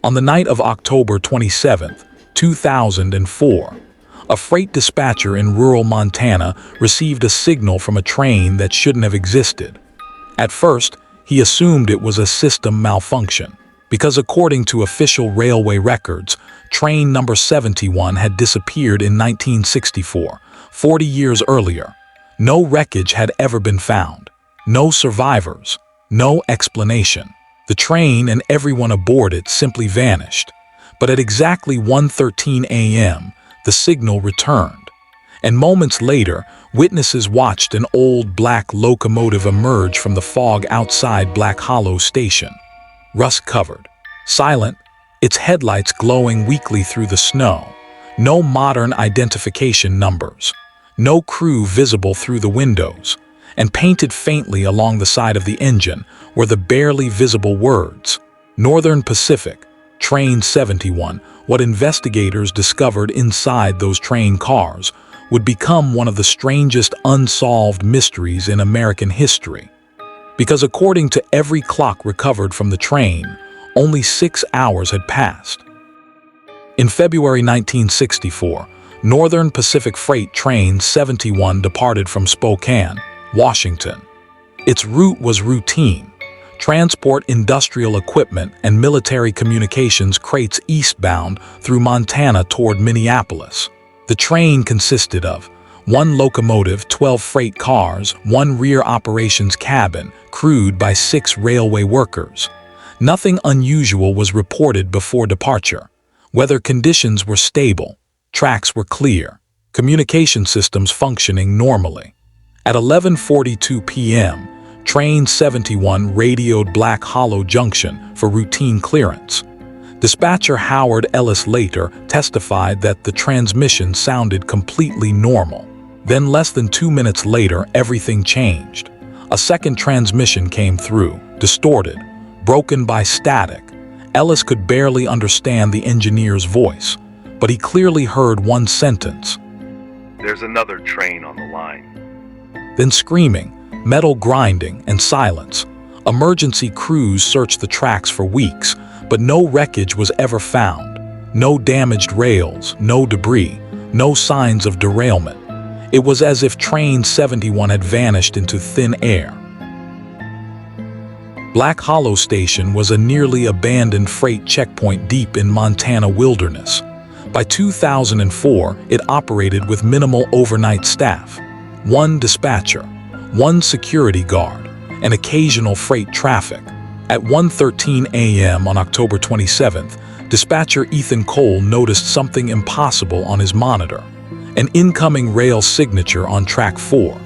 On the night of October 27, 2004, a freight dispatcher in rural Montana received a signal from a train that shouldn't have existed. At first, he assumed it was a system malfunction, because according to official railway records, train number 71 had disappeared in 1964, 40 years earlier. No wreckage had ever been found. No survivors. No explanation. The train and everyone aboard it simply vanished. But at exactly 1:13 a.m., the signal returned. And moments later, witnesses watched an old black locomotive emerge from the fog outside Black Hollow Station. Rust-covered, silent, its headlights glowing weakly through the snow. No modern identification numbers. No crew visible through the windows. And painted faintly along the side of the engine were the barely visible words, Northern Pacific, Train 71. What investigators discovered inside those train cars would become one of the strangest unsolved mysteries in American history. Because according to every clock recovered from the train, only 6 hours had passed. In February 1964, Northern Pacific Freight Train 71 departed from Spokane, Washington. Its route was routine. Transport industrial equipment and military communications crates eastbound through Montana toward Minneapolis. The train consisted of 1 locomotive, 12 freight cars, 1 rear operations cabin, crewed by 6 railway workers. Nothing unusual was reported before departure. Weather conditions were stable, tracks were clear, communication systems functioning normally. At 11:42 p.m., Train 71 radioed Black Hollow Junction for routine clearance. Dispatcher Howard Ellis later testified that the transmission sounded completely normal. Then less than 2 minutes later, everything changed. A second transmission came through, distorted, broken by static. Ellis could barely understand the engineer's voice, but he clearly heard one sentence. "There's another train on the line." Then screaming, metal grinding, and silence. Emergency crews searched the tracks for weeks, but no wreckage was ever found. No damaged rails, no debris, no signs of derailment. It was as if Train 71 had vanished into thin air. Black Hollow Station was a nearly abandoned freight checkpoint deep in Montana wilderness. By 2004, it operated with minimal overnight staff. 1 dispatcher, 1 security guard, and occasional freight traffic. At 1:13 a.m. on October 27th, dispatcher Ethan Cole noticed something impossible on his monitor. An incoming rail signature on track 4.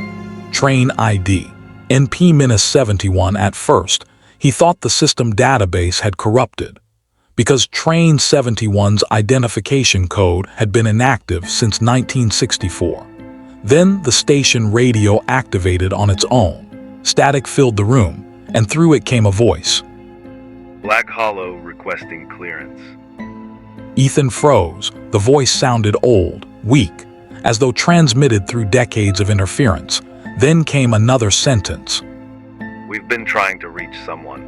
Train ID, NP-71. At first, he thought the system database had corrupted, because Train 71's identification code had been inactive since 1964. Then the station radio activated on its own. Static filled the room, and through it came a voice. "Black Hollow requesting clearance." Ethan froze. The voice sounded old, weak, as though transmitted through decades of interference. Then came another sentence. "We've been trying to reach someone."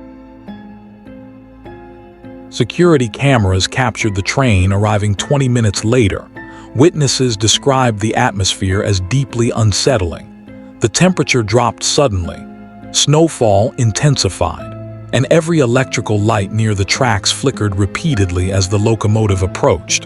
Security cameras captured the train arriving 20 minutes later. Witnesses described the atmosphere as deeply unsettling. The temperature dropped suddenly. Snowfall intensified, and every electrical light near the tracks flickered repeatedly as the locomotive approached.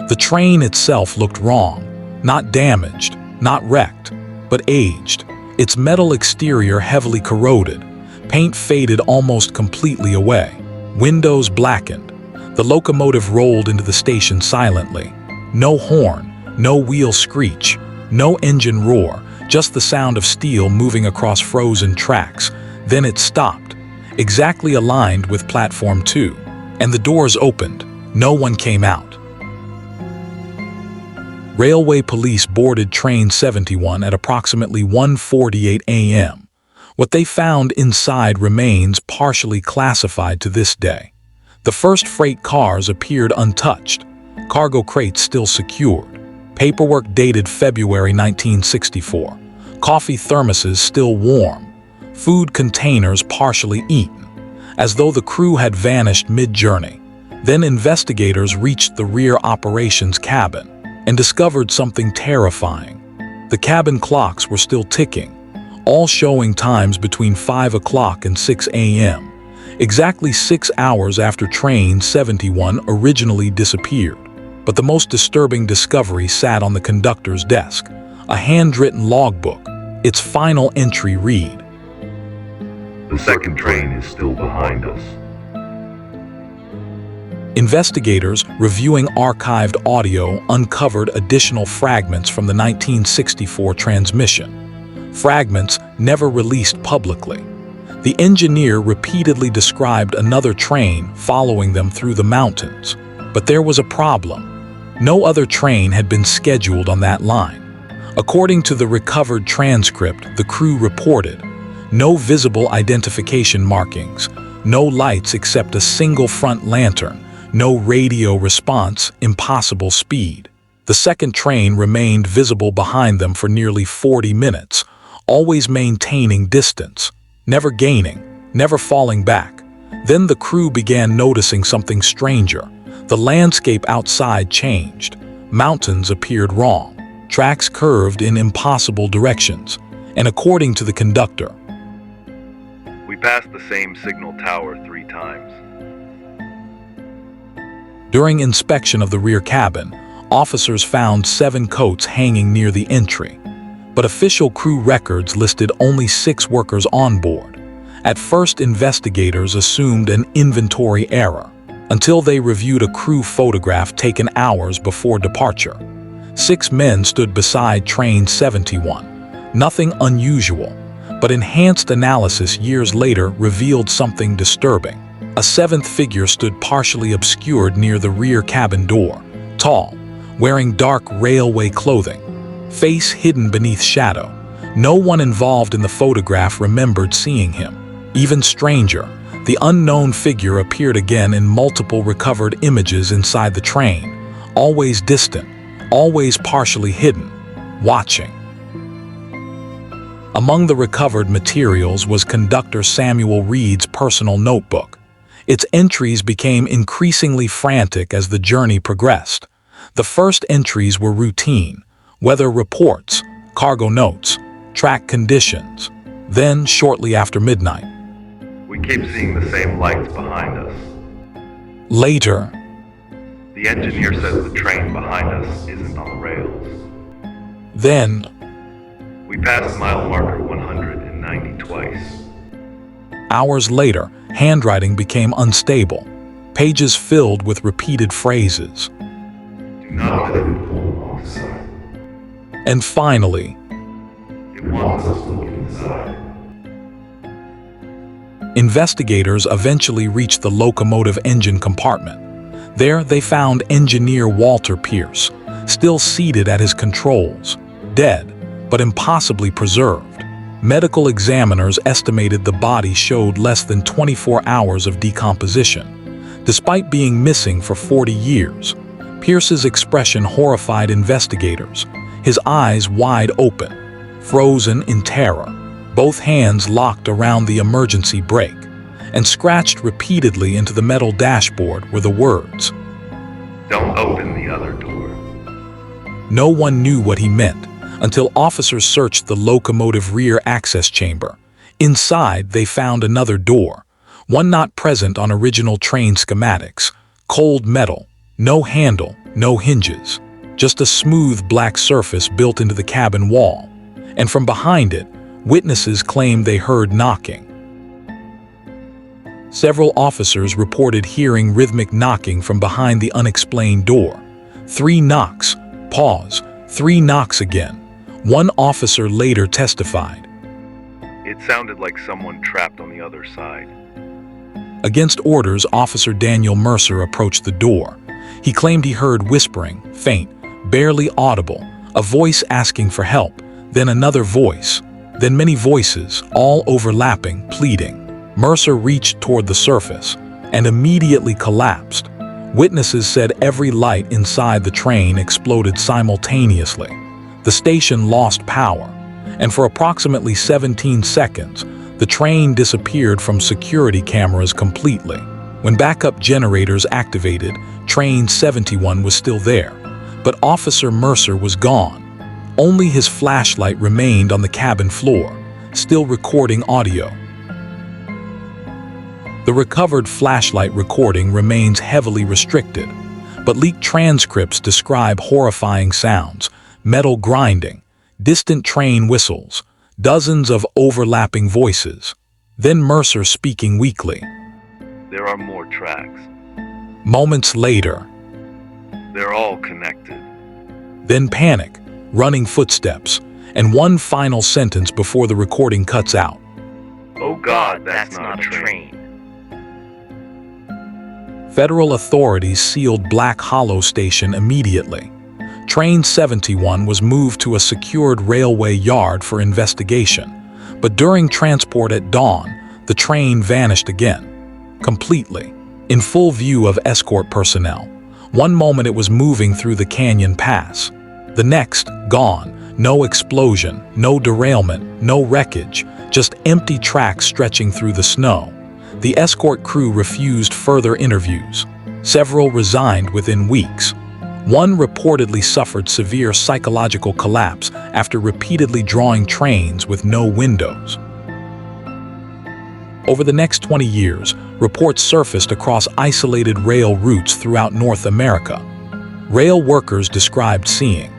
The train itself looked wrong. Not damaged, not wrecked, but aged. Its metal exterior heavily corroded. Paint faded almost completely away. Windows blackened. The locomotive rolled into the station silently. No horn, no wheel screech, no engine roar, just the sound of steel moving across frozen tracks. Then it stopped, exactly aligned with Platform 2, and the doors opened. No one came out. Railway police boarded Train 71 at approximately 1:48 a.m. What they found inside remains partially classified to this day. The first freight cars appeared untouched, cargo crates still secured, paperwork dated February 1964, coffee thermoses still warm, food containers partially eaten, as though the crew had vanished mid-journey. Then investigators reached the rear operations cabin and discovered something terrifying. The cabin clocks were still ticking, all showing times between 5 o'clock and 6 a.m., exactly 6 hours after Train 71 originally disappeared. But the most disturbing discovery sat on the conductor's desk, a handwritten logbook. Its final entry read, The second train is still behind us. Investigators reviewing archived audio uncovered additional fragments from the 1964 transmission, fragments never released publicly. The engineer repeatedly described another train following them through the mountains, but there was a problem. No other train had been scheduled on that line. According to the recovered transcript, the crew reported no visible identification markings, no lights except a single front lantern, no radio response, impossible speed. The second train remained visible behind them for nearly 40 minutes, always maintaining distance, never gaining, never falling back. Then the crew began noticing something stranger. The landscape outside changed. Mountains appeared wrong. Tracks curved in impossible directions. And according to the conductor, We passed the same signal tower 3 times. during inspection of the rear cabin, officers found 7 coats hanging near the entry. But official crew records listed only 6 workers on board. At first, investigators assumed an inventory error, until they reviewed a crew photograph taken hours before departure. 6 men stood beside Train 71. Nothing unusual, but enhanced analysis years later revealed something disturbing. A 7th figure stood partially obscured near the rear cabin door, tall, wearing dark railway clothing, face hidden beneath shadow. No one involved in the photograph remembered seeing him. Even stranger, the unknown figure appeared again in multiple recovered images inside the train, always distant, always partially hidden, watching. Among the recovered materials was conductor Samuel Reed's personal notebook. Its entries became increasingly frantic as the journey progressed. The first entries were routine, weather reports, cargo notes, track conditions. Then, shortly after midnight, We keep seeing the same lights behind us. later, The engineer says the train behind us isn't on the rails. then, We passed mile marker 190 twice. hours later, handwriting became unstable, pages filled with repeated phrases. Do not let it pull offside. And finally, It wants us looking inside. investigators eventually reached the locomotive engine compartment. There, they found engineer Walter Pierce, still seated at his controls, dead, but impossibly preserved. Medical examiners estimated the body showed less than 24 hours of decomposition. Despite being missing for 40 years, Pierce's expression horrified investigators, his eyes wide open, frozen in terror, both hands locked around the emergency brake, and scratched repeatedly into the metal dashboard were the words, Don't open the other door. No one knew what he meant until officers searched the locomotive rear access chamber. Inside, they found another door, one not present on original train schematics, cold metal, no handle, no hinges, just a smooth black surface built into the cabin wall. And from behind it, witnesses claimed they heard knocking. Several officers reported hearing rhythmic knocking from behind the unexplained door. 3 knocks, pause, 3 knocks again. One officer later testified. It sounded like someone trapped on the other side. Against orders, Officer Daniel Mercer approached the door. He claimed he heard whispering, faint, barely audible, a voice asking for help, then another voice, then many voices, all overlapping, pleading. Mercer reached toward the surface and immediately collapsed. Witnesses said every light inside the train exploded simultaneously. The station lost power, and for approximately 17 seconds, the train disappeared from security cameras completely. When backup generators activated, Train 71 was still there, but Officer Mercer was gone. Only his flashlight remained on the cabin floor, still recording audio. The recovered flashlight recording remains heavily restricted, but leaked transcripts describe horrifying sounds, metal grinding, distant train whistles, dozens of overlapping voices. Then Mercer speaking weakly. There are more tracks. Moments later, They're all connected. then panic, running footsteps, and one final sentence before the recording cuts out. Oh God, that's not a train. Federal authorities sealed Black Hollow Station immediately. Train 71 was moved to a secured railway yard for investigation, but during transport at dawn, the train vanished again, completely, in full view of escort personnel. One moment it was moving through the canyon pass. The next, gone. No explosion, no derailment, no wreckage, just empty tracks stretching through the snow. The escort crew refused further interviews. Several resigned within weeks. One reportedly suffered severe psychological collapse after repeatedly drawing trains with no windows. Over the next 20 years, reports surfaced across isolated rail routes throughout North America. Rail workers described seeing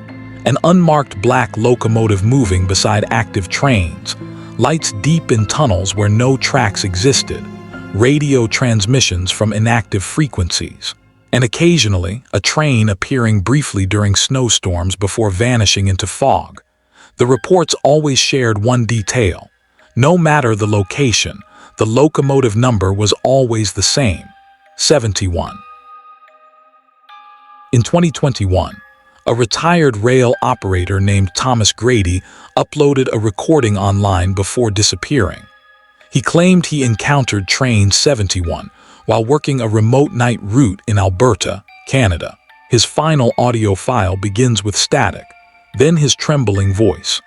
an unmarked black locomotive moving beside active trains, lights deep in tunnels where no tracks existed, radio transmissions from inactive frequencies, and occasionally a train appearing briefly during snowstorms before vanishing into fog. The reports always shared one detail. No matter the location, the locomotive number was always the same, 71. In 2021, a retired rail operator named Thomas Grady uploaded a recording online before disappearing. He claimed he encountered Train 71 while working a remote night route in Alberta, Canada. His final audio file begins with static, then his trembling voice.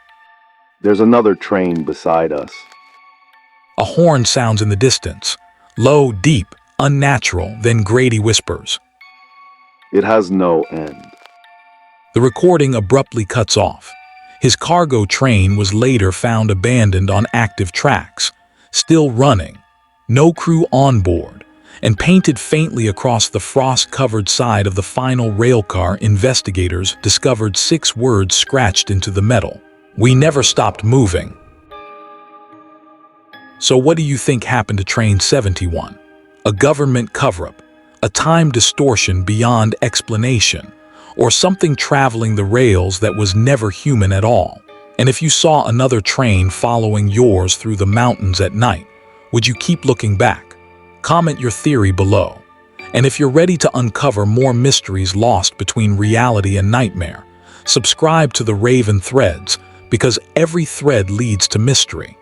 There's another train beside us. A horn sounds in the distance, low, deep, unnatural, then Grady whispers. It has no end. The recording abruptly cuts off. His cargo train was later found abandoned on active tracks, still running, no crew on board, and painted faintly across the frost-covered side of the final railcar. Investigators discovered 6 words scratched into the metal. We never stopped moving. So what do you think happened to Train 71? A government cover-up, a time distortion beyond explanation, or something traveling the rails that was never human at all? And if you saw another train following yours through the mountains at night, would you keep looking back? Comment your theory below. And if you're ready to uncover more mysteries lost between reality and nightmare, subscribe to the Raven Threads, because every thread leads to mystery.